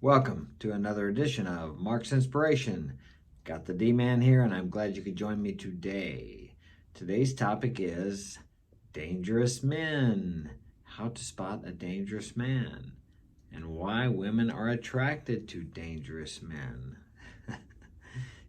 Welcome to another edition of Mark's Inspiration. Got the D-Man here, and I'm glad you could join me today. Today's topic is dangerous men. How to spot a dangerous man, and why women are attracted to dangerous men.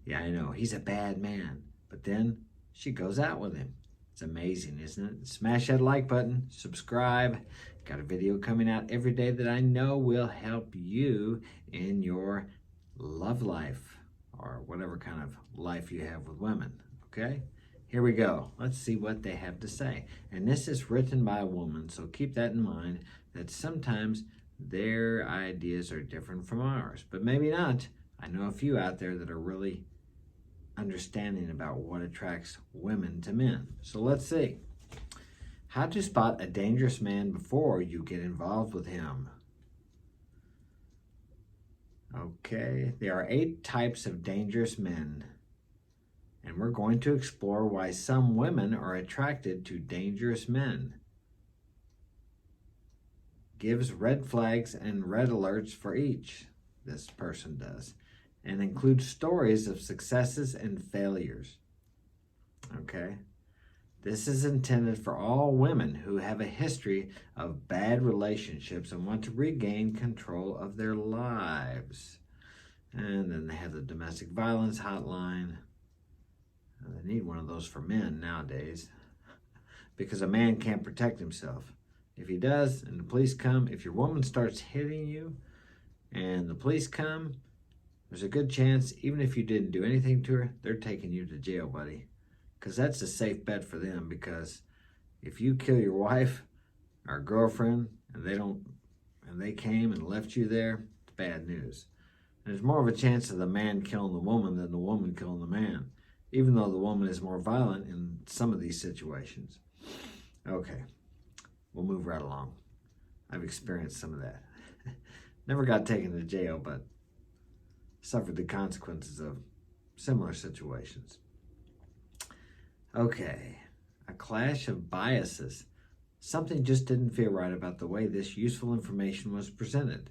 Yeah, I know, he's a bad man, but then she goes out with him. It's amazing, isn't it? Smash that like button, subscribe. Got a video coming out every day that I know will help you in your love life or whatever kind of life you have with women, okay? Here we go. Let's see what they have to say. And this is written by a woman, so keep that in mind that sometimes their ideas are different from ours, but maybe not. I know a few out there that are really understanding about what attracts women to men. So let's see. How to spot a dangerous man before you get involved with him. Okay, there are 8 types of dangerous men, and we're going to explore why some women are attracted to dangerous men. Gives red flags and red alerts for each, this person does, and includes stories of successes and failures. Okay? This is intended for all women who have a history of bad relationships and want to regain control of their lives. And then they have the domestic violence hotline. They need one of those for men nowadays because a man can't protect himself. If he does and the police come, if your woman starts hitting you and the police come, there's a good chance, even if you didn't do anything to her, they're taking you to jail, buddy. Because that's a safe bet for them, because if you kill your wife or girlfriend and they came and left you there, it's bad news. And there's more of a chance of the man killing the woman than the woman killing the man, even though the woman is more violent in some of these situations. Okay, we'll move right along. I've experienced some of that. Never got taken to jail, but suffered the consequences of similar situations. Okay, a clash of biases. Something just didn't feel right about the way this useful information was presented.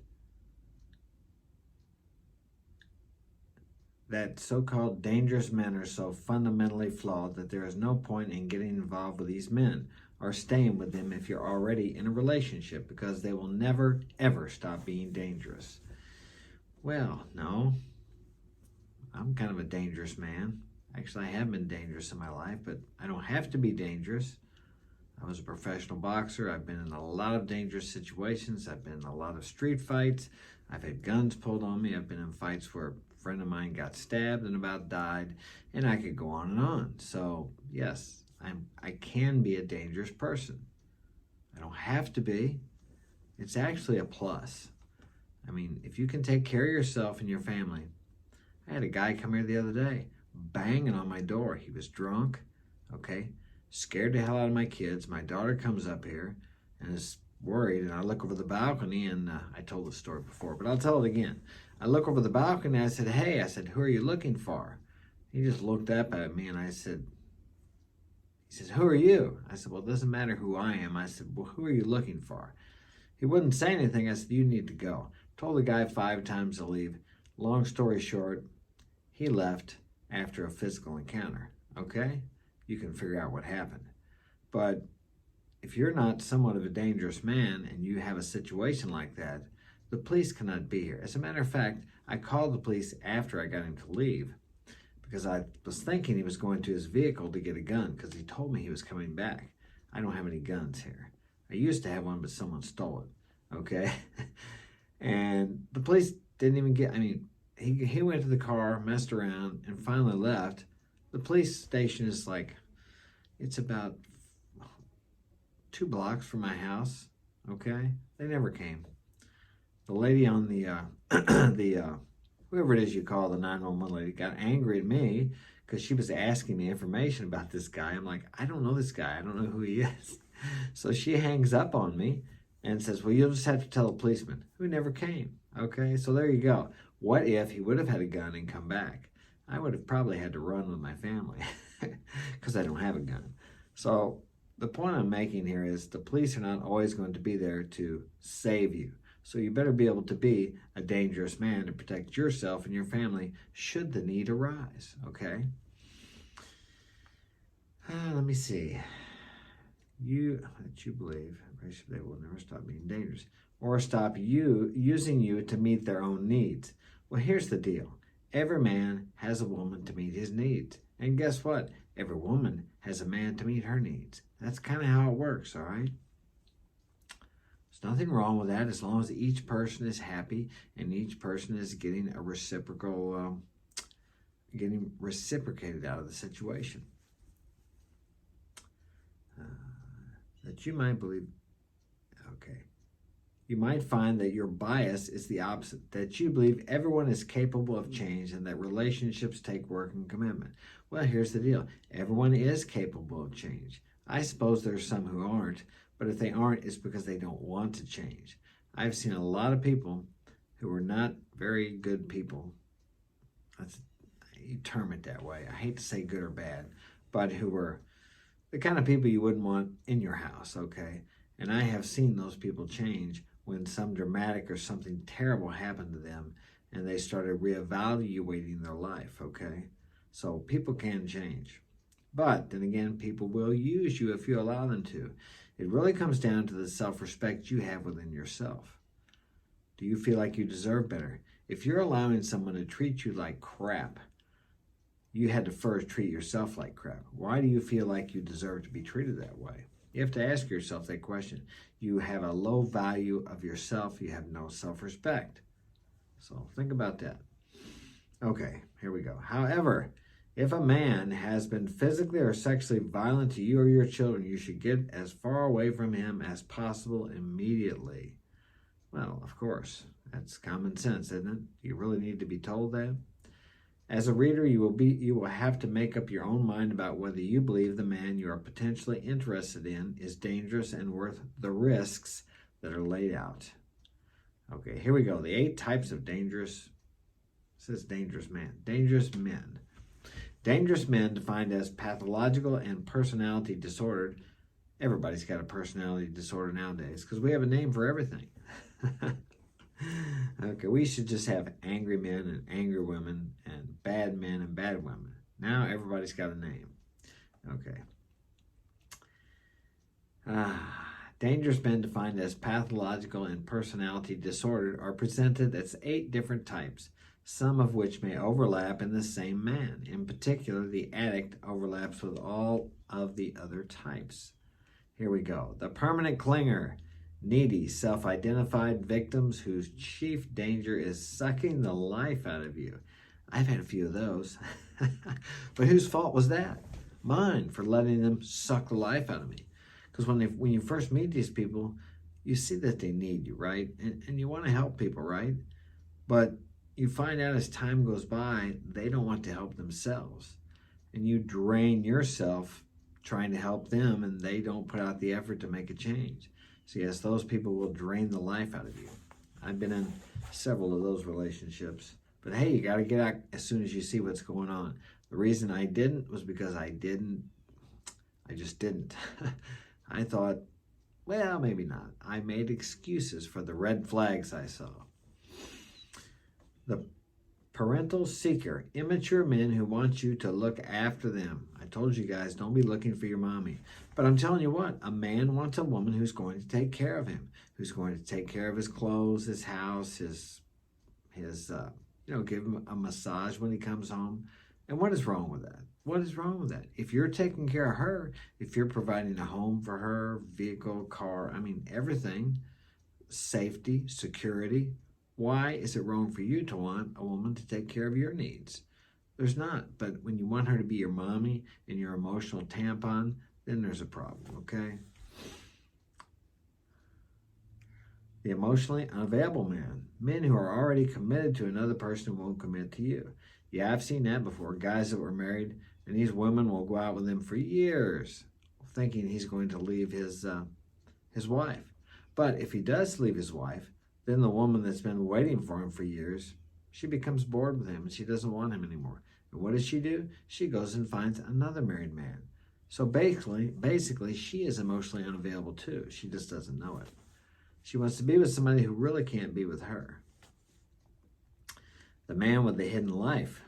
That so-called dangerous men are so fundamentally flawed that there is no point in getting involved with these men or staying with them if you're already in a relationship, because they will never, ever stop being dangerous. Well, no. I'm kind of a dangerous man. Actually, I have been dangerous in my life, but I don't have to be dangerous. I was a professional boxer. I've been in a lot of dangerous situations. I've been in a lot of street fights. I've had guns pulled on me. I've been in fights where a friend of mine got stabbed and about died, and I could go on and on. So, yes, I can be a dangerous person. I don't have to be. It's actually a plus. I mean, if you can take care of yourself and your family. I had a guy come here the other day, banging on my door. He was drunk, okay, scared the hell out of my kids. My daughter comes up here and is worried, and I look over the balcony, and I told the story before, but I'll tell it again. I look over the balcony, and I said, hey, I said, who are you looking for? He just looked up at me, and he says, who are you? I said, well, it doesn't matter who I am. I said, well, who are you looking for? He wouldn't say anything. I said, you need to go. Told the guy 5 times to leave. Long story short, he left after a physical encounter, okay? You can figure out what happened. But if you're not somewhat of a dangerous man and you have a situation like that, the police cannot be here. As a matter of fact, I called the police after I got him to leave because I was thinking he was going to his vehicle to get a gun because he told me he was coming back. I don't have any guns here. I used to have one, but someone stole it, okay? And the police didn't even get, he went to the car, messed around, and finally left. The police station is like, it's about 2 blocks from my house, okay? They never came. The lady on the, whoever it is you call, the 911 lady, got angry at me because she was asking me information about this guy. I'm like, I don't know this guy. I don't know who he is. So she hangs up on me and says, well, you'll just have to tell a policeman, who never came, okay? So there you go. What if he would have had a gun and come back? I would have probably had to run with my family because I don't have a gun. So the point I'm making here is the police are not always going to be there to save you. So you better be able to be a dangerous man to protect yourself and your family should the need arise, okay? Let me see. That you believe they will never stop being dangerous or stop using you to meet their own needs. Well, here's the deal. Every man has a woman to meet his needs. And guess what? Every woman has a man to meet her needs. That's kind of how it works, all right? There's nothing wrong with that as long as each person is happy and each person is getting a getting reciprocated out of the situation. That you might believe, okay. You might find that your bias is the opposite, that you believe everyone is capable of change and that relationships take work and commitment. Well, here's the deal. Everyone is capable of change. I suppose there's some who aren't, but if they aren't, it's because they don't want to change. I've seen a lot of people who are not very good people. You term it that way. I hate to say good or bad, but who were the kind of people you wouldn't want in your house, okay? And I have seen those people change when some dramatic or something terrible happened to them and they started reevaluating their life, okay? So people can change. But then again, people will use you if you allow them to. It really comes down to the self-respect you have within yourself. Do you feel like you deserve better? If you're allowing someone to treat you like crap, you had to first treat yourself like crap. Why do you feel like you deserve to be treated that way? You have to ask yourself that question. You have a low value of yourself. You have no self-respect. So think about that. Okay, here we go. However, if a man has been physically or sexually violent to you or your children, you should get as far away from him as possible immediately. Well, of course, that's common sense, isn't it? Do you really need to be told that? As a reader, you will have to make up your own mind about whether you believe the man you are potentially interested in is dangerous and worth the risks that are laid out. Okay, here we go. The 8 types of dangerous man. Dangerous men. Dangerous men defined as pathological and personality disordered. Everybody's got a personality disorder nowadays because we have a name for everything. Okay, we should just have angry men and angry women and bad men and bad women. Now everybody's got a name. Okay. Dangerous men defined as pathological and personality disordered are presented as 8 different types, some of which may overlap in the same man. In particular, the addict overlaps with all of the other types. Here we go. The permanent clinger. Needy, self-identified victims whose chief danger is sucking the life out of you. I've had a few of those. But whose fault was that? Mine, for letting them suck the life out of me. Because when you first meet these people, you see that they need you, right? And you want to help people, right? But you find out as time goes by, they don't want to help themselves. And you drain yourself trying to help them, and they don't put out the effort to make a change. So yes, those people will drain the life out of you. I've been in several of those relationships. But hey, you got to get out as soon as you see what's going on. The reason I didn't was because I just didn't. I thought, well, maybe not. I made excuses for the red flags I saw. The parental seeker, immature men who want you to look after them. I told you guys, don't be looking for your mommy. But I'm telling you what, a man wants a woman who's going to take care of him, who's going to take care of his clothes, his house, his give him a massage when he comes home. And what is wrong with that? What is wrong with that? If you're taking care of her, if you're providing a home for her, vehicle, car, everything, safety, security, why is it wrong for you to want a woman to take care of your needs? There's not. But when you want her to be your mommy and your emotional tampon, then there's a problem, okay? The emotionally unavailable man. Men who are already committed to another person who won't commit to you. Yeah, I've seen that before. Guys that were married, and these women will go out with him for years, thinking he's going to leave his wife. But if he does leave his wife, then the woman that's been waiting for him for years, she becomes bored with him and she doesn't want him anymore. And what does she do? She goes and finds another married man. So basically, she is emotionally unavailable too. She just doesn't know it. She wants to be with somebody who really can't be with her. The man with the hidden life.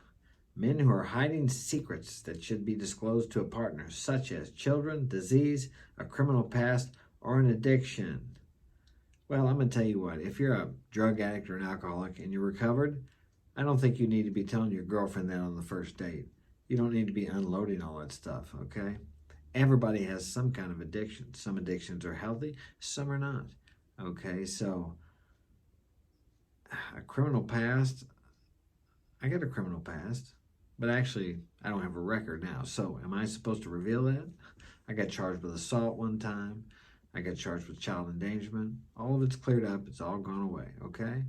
Men who are hiding secrets that should be disclosed to a partner, such as children, disease, a criminal past, or an addiction. Well, I'm going to tell you what, if you're a drug addict or an alcoholic and you're recovered, I don't think you need to be telling your girlfriend that on the first date. You don't need to be unloading all that stuff, okay? Everybody has some kind of addiction. Some addictions are healthy, some are not, okay? So, a criminal past, I got a criminal past. But actually, I don't have a record now. So am I supposed to reveal that? I got charged with assault one time. I got charged with child endangerment. All of it's cleared up. It's all gone away, okay?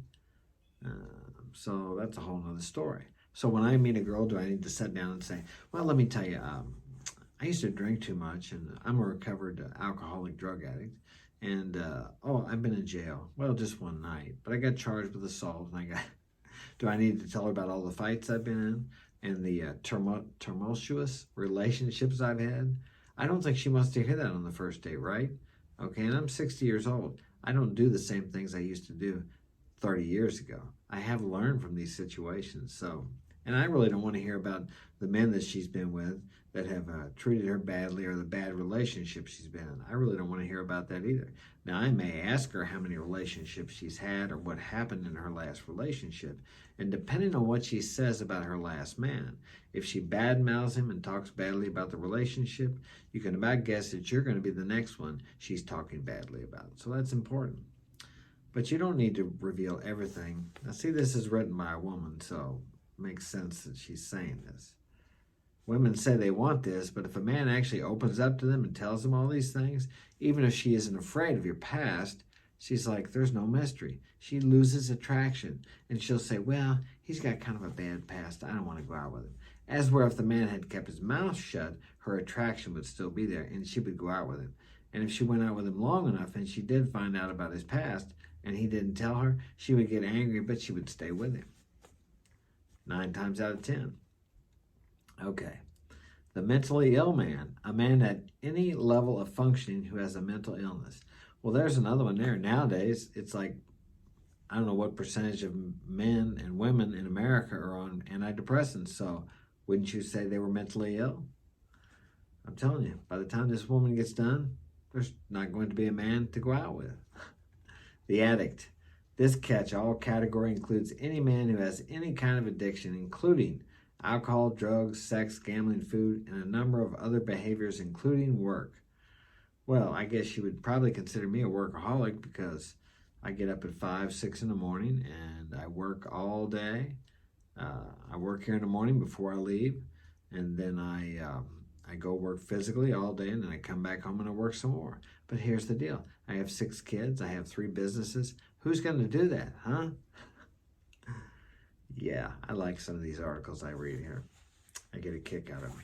So that's a whole nother story. So when I meet a girl, do I need to sit down and say, well, let me tell you, I used to drink too much, and I'm a recovered alcoholic drug addict. And, I've been in jail. Well, just one night. But I got charged with assault, and do I need to tell her about all the fights I've been in? And the tumultuous relationships I've had? I don't think she wants to hear that on the first date, right? Okay, and I'm 60 years old. I don't do the same things I used to do 30 years ago. I have learned from these situations. And I really don't want to hear about the men that she's been with that have treated her badly or the bad relationships she's been in. I really don't want to hear about that either. Now, I may ask her how many relationships she's had or what happened in her last relationship. And depending on what she says about her last man, if she badmouths him and talks badly about the relationship, you can about guess that you're going to be the next one she's talking badly about. So that's important. But you don't need to reveal everything. Now, see, this is written by a woman, so it makes sense that she's saying this. Women say they want this, but if a man actually opens up to them and tells them all these things, even if she isn't afraid of your past, she's like, there's no mystery. She loses attraction, and she'll say, well, he's got kind of a bad past. I don't want to go out with him. As where if the man had kept his mouth shut, her attraction would still be there, and she would go out with him. And if she went out with him long enough and she did find out about his past and he didn't tell her, she would get angry, but she would stay with him. 9 times out of 10. Okay. The mentally ill man, a man at any level of functioning who has a mental illness. Well, there's another one there. Nowadays, it's like, I don't know what percentage of men and women in America are on antidepressants. So wouldn't you say they were mentally ill? I'm telling you, by the time this woman gets done, there's not going to be a man to go out with. The addict. This catch-all category includes any man who has any kind of addiction, including alcohol, drugs, sex, gambling, food, and a number of other behaviors, including work. Well, I guess you would probably consider me a workaholic because I get up at 5, 6 in the morning and I work all day. I work here in the morning before I leave, and then I go work physically all day, and then I come back home and I work some more. But here's the deal. I have 6 kids. I have 3 businesses. Who's going to do that, huh? Yeah, I like some of these articles I read here. I get a kick out of them.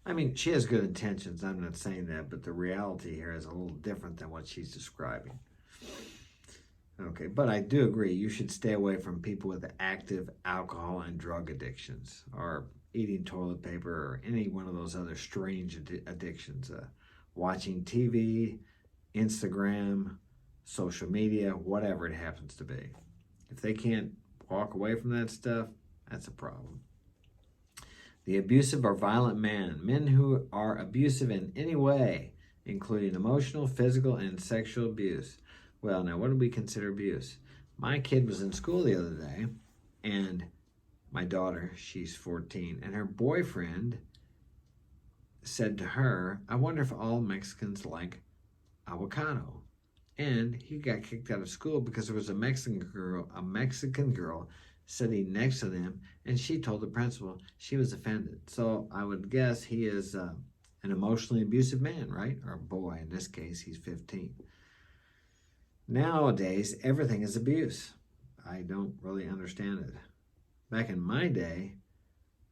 I mean, she has good intentions. I'm not saying that, but the reality here is a little different than what she's describing. Okay, but I do agree. You should stay away from people with active alcohol and drug addictions or eating toilet paper or any one of those other strange addictions. Watching TV, Instagram, social media, whatever it happens to be. If they can't walk away from that stuff, that's a problem. The abusive or violent man, men who are abusive in any way, including emotional, physical, and sexual abuse. Well, now, what do we consider abuse? My kid was in school the other day, and my daughter, she's 14, and her boyfriend said to her, I wonder if all Mexicans like avocado. And he got kicked out of school because there was a Mexican girl sitting next to them, and she told the principal she was offended. So I would guess he is an emotionally abusive man, right? Or boy, in this case, he's 15. Nowadays, everything is abuse. I don't really understand it. Back in my day,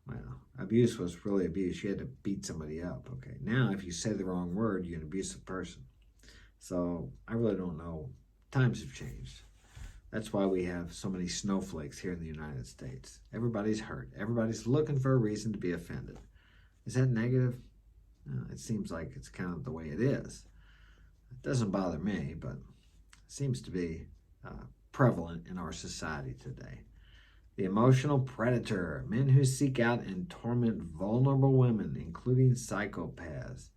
well, abuse was really abuse. You had to beat somebody up, okay? Now, if you say the wrong word, you're an abusive person. So I really don't know. Times have changed. That's why we have so many snowflakes here in the United States. Everybody's hurt. Everybody's looking for a reason to be offended. Is that negative? It seems like it's kind of the way it is. It doesn't bother me, but seems to be prevalent in our society today. The emotional predator, men who seek out and torment vulnerable women, including psychopaths.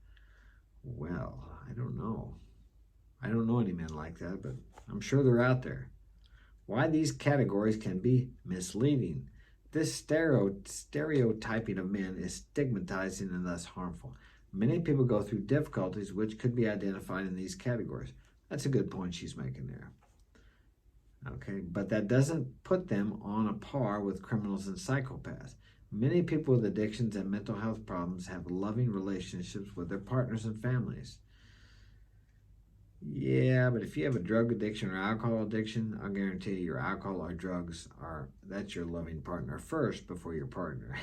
Well, I don't know. I don't know any men like that, but I'm sure they're out there. Why these categories can be misleading. This stereotyping of men is stigmatizing and thus harmful. Many people go through difficulties which could be identified in these categories. That's a good point she's making there. Okay, but that doesn't put them on a par with criminals and psychopaths. Many people with addictions and mental health problems have loving relationships with their partners and families. Yeah, but if you have a drug addiction or alcohol addiction, I'll guarantee you your alcohol or drugs that's your loving partner first before your partner.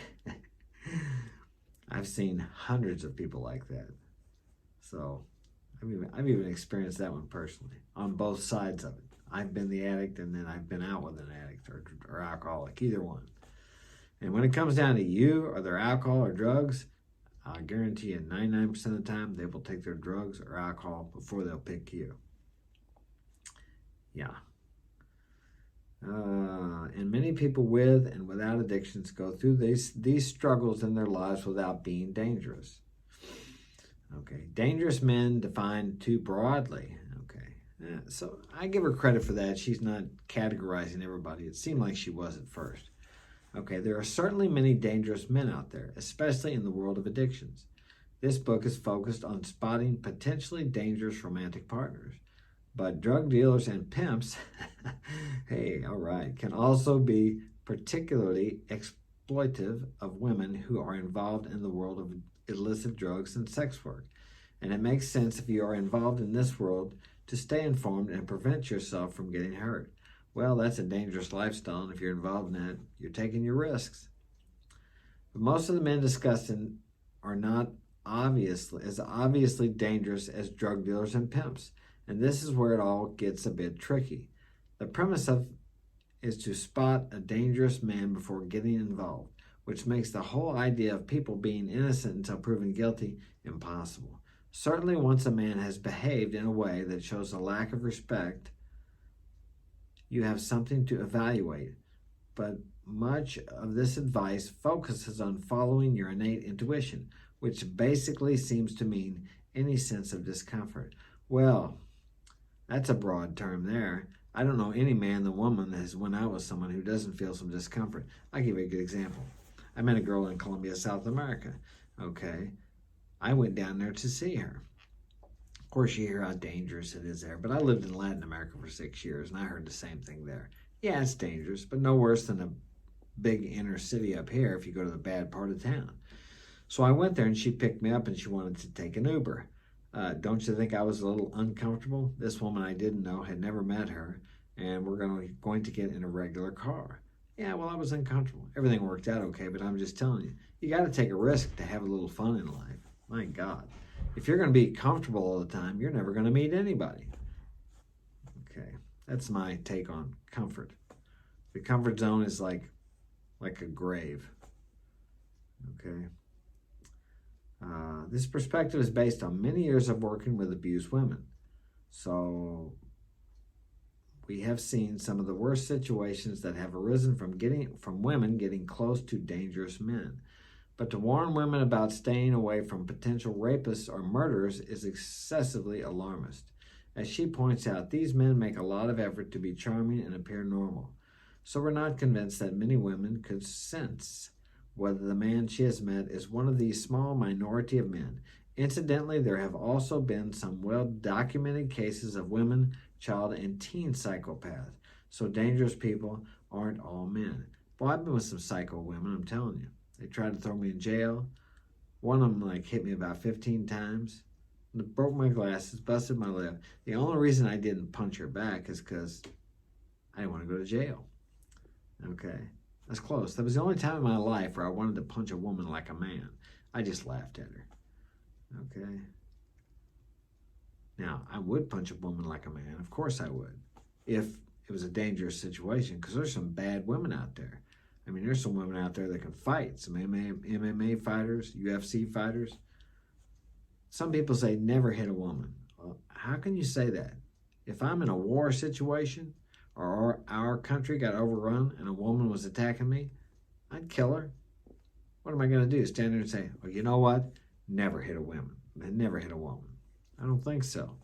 I've seen hundreds of people like that. So I've even experienced that one personally on both sides of it. I've been the addict and then I've been out with an addict or alcoholic, either one. And when it comes down to you or their alcohol or drugs, I guarantee you 99% of the time they will take their drugs or alcohol before they'll pick you. Yeah. And many people with and without addictions go through these struggles in their lives without being dangerous. Okay. Dangerous men defined too broadly. Okay. So I give her credit for that. She's not categorizing everybody. It seemed like she was at first. Okay, there are certainly many dangerous men out there, especially in the world of addictions. This book is focused on spotting potentially dangerous romantic partners. But drug dealers and pimps, hey, all right, can also be particularly exploitive of women who are involved in the world of illicit drugs and sex work. And it makes sense if you are involved in this world to stay informed and prevent yourself from getting hurt. Well, that's a dangerous lifestyle, and if you're involved in that, you're taking your risks. But most of the men discussed are not obviously dangerous as drug dealers and pimps, and this is where it all gets a bit tricky. The premise is to spot a dangerous man before getting involved, which makes the whole idea of people being innocent until proven guilty impossible. Certainly, once a man has behaved in a way that shows a lack of respect, you have something to evaluate, but much of this advice focuses on following your innate intuition, which basically seems to mean any sense of discomfort. Well, that's a broad term there. I don't know any man or woman that has went out with someone who doesn't feel some discomfort. I'll give you a good example. I met a girl in Colombia, South America. Okay, I went down there to see her. Of course, you hear how dangerous it is there, but I lived in Latin America for 6 years, and I heard the same thing there. Yeah, it's dangerous, but no worse than a big inner city up here if you go to the bad part of town. So I went there, and she picked me up, and she wanted to take an Uber. Don't you think I was a little uncomfortable? This woman I didn't know, had never met her, and we're going to get in a regular car. Yeah, well, I was uncomfortable. Everything worked out okay, but I'm just telling you, you got to take a risk to have a little fun in life. My God. If you're going to be comfortable all the time, you're never going to meet anybody. Okay, that's my take on comfort. The comfort zone is like a grave. Okay. This perspective is based on many years of working with abused women. So we have seen some of the worst situations that have arisen from women getting close to dangerous men. But to warn women about staying away from potential rapists or murderers is excessively alarmist. As she points out, these men make a lot of effort to be charming and appear normal. So we're not convinced that many women could sense whether the man she has met is one of these small minority of men. Incidentally, there have also been some well-documented cases of women, child, and teen psychopaths. So dangerous people aren't all men. Well, I've been with some psycho women, I'm telling you. They tried to throw me in jail. One of them hit me about 15 times. Broke my glasses, busted my lip. The only reason I didn't punch her back is because I didn't want to go to jail. Okay, that's close. That was the only time in my life where I wanted to punch a woman like a man. I just laughed at her. Okay. Now, I would punch a woman like a man. Of course I would. If it was a dangerous situation, because there's some bad women out there. I mean, there's some women out there that can fight. Some MMA fighters, UFC fighters. Some people say never hit a woman. Well, how can you say that? If I'm in a war situation or our country got overrun and a woman was attacking me, I'd kill her. What am I going to do? Stand there and say, well, you know what? Never hit a woman. Never hit a woman. I don't think so.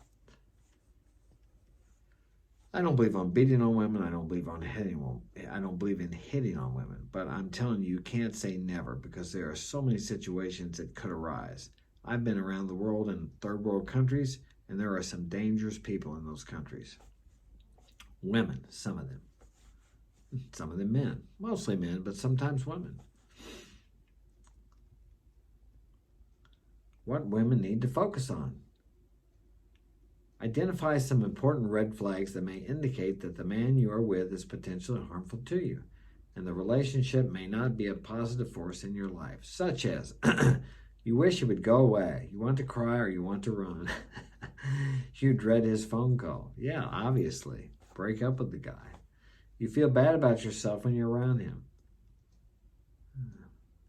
I don't believe on beating on women. I don't believe on hitting women. I don't believe in hitting on women. But I'm telling you, you can't say never because there are so many situations that could arise. I've been around the world in third world countries, and there are some dangerous people in those countries. Women, some of them. Some of them men. Mostly men, but sometimes women. What women need to focus on. Identify some important red flags that may indicate that the man you are with is potentially harmful to you, and the relationship may not be a positive force in your life, such as you wish he would go away, you want to cry, or you want to run. You dread his phone call. Yeah, obviously. Break up with the guy. You feel bad about yourself when you're around him.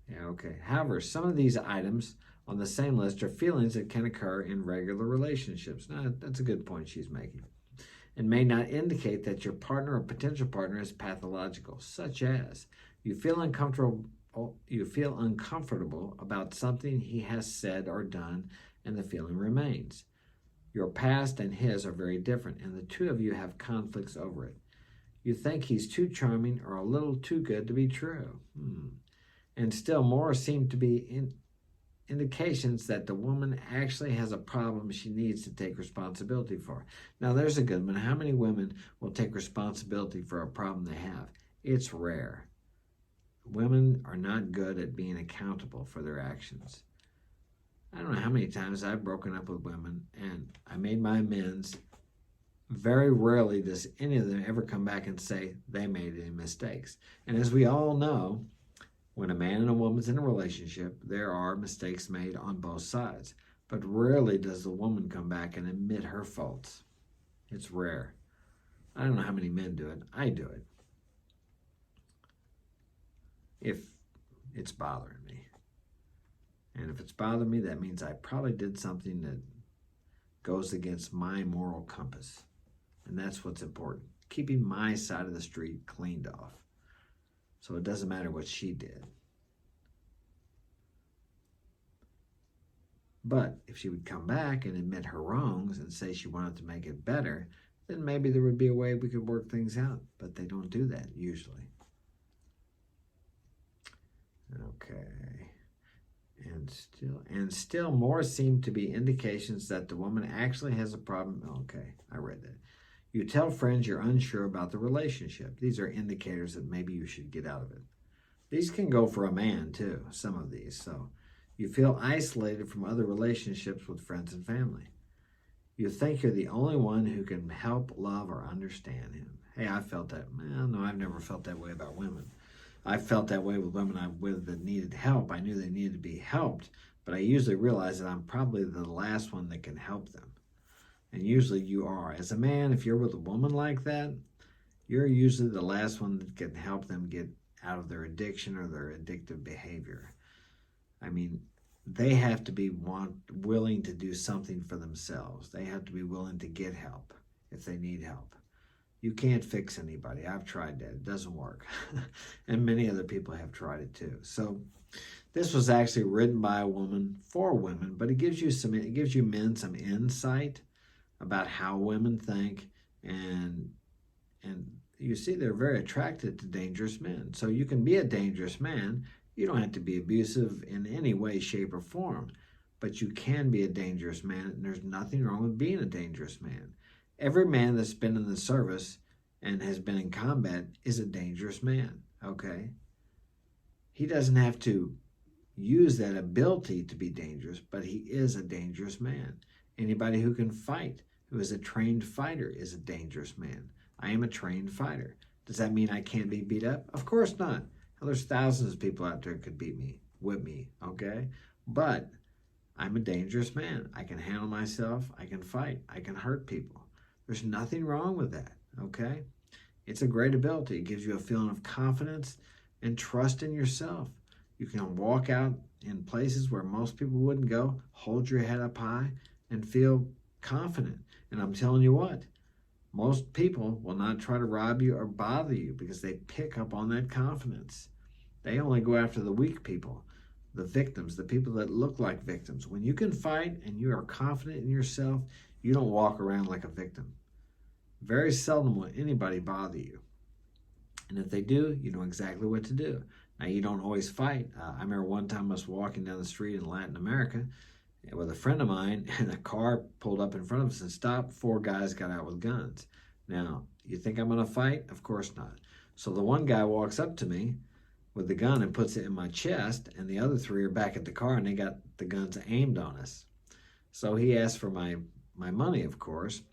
Yeah, okay. However, some of these items on the same list are feelings that can occur in regular relationships. Now, that's a good point she's making. And may not indicate that your partner or potential partner is pathological, such as you feel uncomfortable about something he has said or done, and the feeling remains. Your past and his are very different, and the two of you have conflicts over it. You think he's too charming or a little too good to be true. And still more seem to be indications that the woman actually has a problem she needs to take responsibility for. Now, there's a good one. How many women will take responsibility for a problem they have? It's rare. Women are not good at being accountable for their actions. I don't know how many times I've broken up with women and I made my amends. Very rarely does any of them ever come back and say they made any mistakes. And as we all know, when a man and a woman's in a relationship, there are mistakes made on both sides. But rarely does the woman come back and admit her faults. It's rare. I don't know how many men do it. I do it. If it's bothering me. And if it's bothering me, that means I probably did something that goes against my moral compass. And that's what's important. Keeping my side of the street cleaned off. So it doesn't matter what she did. But if she would come back and admit her wrongs and say she wanted to make it better, then maybe there would be a way we could work things out. But they don't do that usually. Okay. And still more seem to be indications that the woman actually has a problem. Okay, I read that. You tell friends you're unsure about the relationship. These are indicators that maybe you should get out of it. These can go for a man too, some of these. So you feel isolated from other relationships with friends and family. You think you're the only one who can help, love, or understand him. Hey, I felt that. Well, no, I've never felt that way about women. I felt that way with women I'm with that needed help. I knew they needed to be helped, but I usually realize that I'm probably the last one that can help them. And usually you are. As a man, if you're with a woman like that, you're usually the last one that can help them get out of their addiction or their addictive behavior. I mean, they have to be willing to do something for themselves. They have to be willing to get help if they need help. You can't fix anybody. I've tried that. It doesn't work. And many other people have tried it too. So this was actually written by a woman for women, but it gives you men some insight about how women think, and you see they're very attracted to dangerous men. So you can be a dangerous man. You don't have to be abusive in any way, shape, or form, but you can be a dangerous man, and there's nothing wrong with being a dangerous man. Every man that's been in the service and has been in combat is a dangerous man, okay? He doesn't have to use that ability to be dangerous, but he is a dangerous man. Anybody who can fight, who is a trained fighter, is a dangerous man. I am a trained fighter. Does that mean I can't be beat up? Of course not. There's thousands of people out there who could beat me, whip me, okay? But I'm a dangerous man. I can handle myself. I can fight. I can hurt people. There's nothing wrong with that, okay? It's a great ability. It gives you a feeling of confidence and trust in yourself. You can walk out in places where most people wouldn't go, hold your head up high, and feel confident. And I'm telling you what, Most people will not try to rob you or bother you because they pick up on that confidence. They only go after the weak people, the victims, the people that look like victims. When you can fight and you are confident in yourself, you don't walk around like a victim. Very seldom will anybody bother you. And if they do, you know exactly what to do. Now, you don't always fight. I remember one time I was walking down the street in Latin America with a friend of mine, and a car pulled up in front of us and stopped. 4 guys got out with guns. Now, you think I'm going to fight? Of course not. So the one guy walks up to me with the gun and puts it in my chest, and the other 3 are back at the car, and they got the guns aimed on us. So he asked for my money, of course,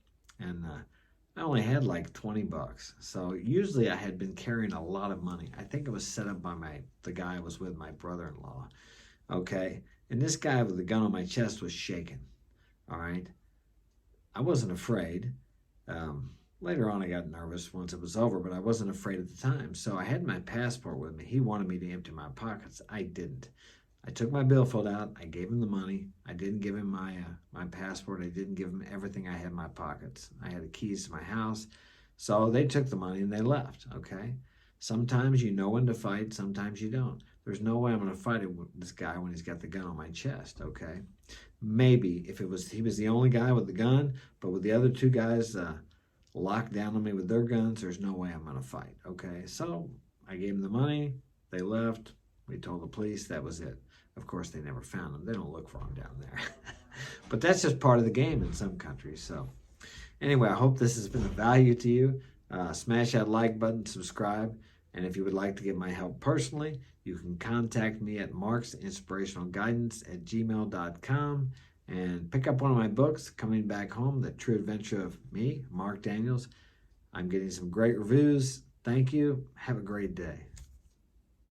and I only had like 20 bucks. So usually I had been carrying a lot of money. I think it was set up by the guy I was with, my brother-in-law. Okay. And this guy with the gun on my chest was shaking. All right. I wasn't afraid. Later on I got nervous once it was over, but I wasn't afraid at the time. So I had my passport with me. He wanted me to empty my pockets. I didn't. I took my billfold out. I gave him the money. I didn't give him my passport. I didn't give him everything I had in my pockets. I had the keys to my house. So they took the money and they left, okay? Sometimes you know when to fight. Sometimes you don't. There's no way I'm going to fight this guy when he's got the gun on my chest, okay? Maybe if he was the only guy with the gun, but with the other 2 guys locked down on me with their guns, there's no way I'm going to fight, okay? So I gave him the money. They left. We told the police. That was it. Of course, they never found them. They don't look for them down there. But that's just part of the game in some countries. So anyway, I hope this has been of value to you. Smash that like button, subscribe. And if you would like to get my help personally, you can contact me at marksinspirationalguidance@gmail.com and pick up one of my books, Coming Back Home, The True Adventure of Me, Mark Daniels. I'm getting some great reviews. Thank you. Have a great day.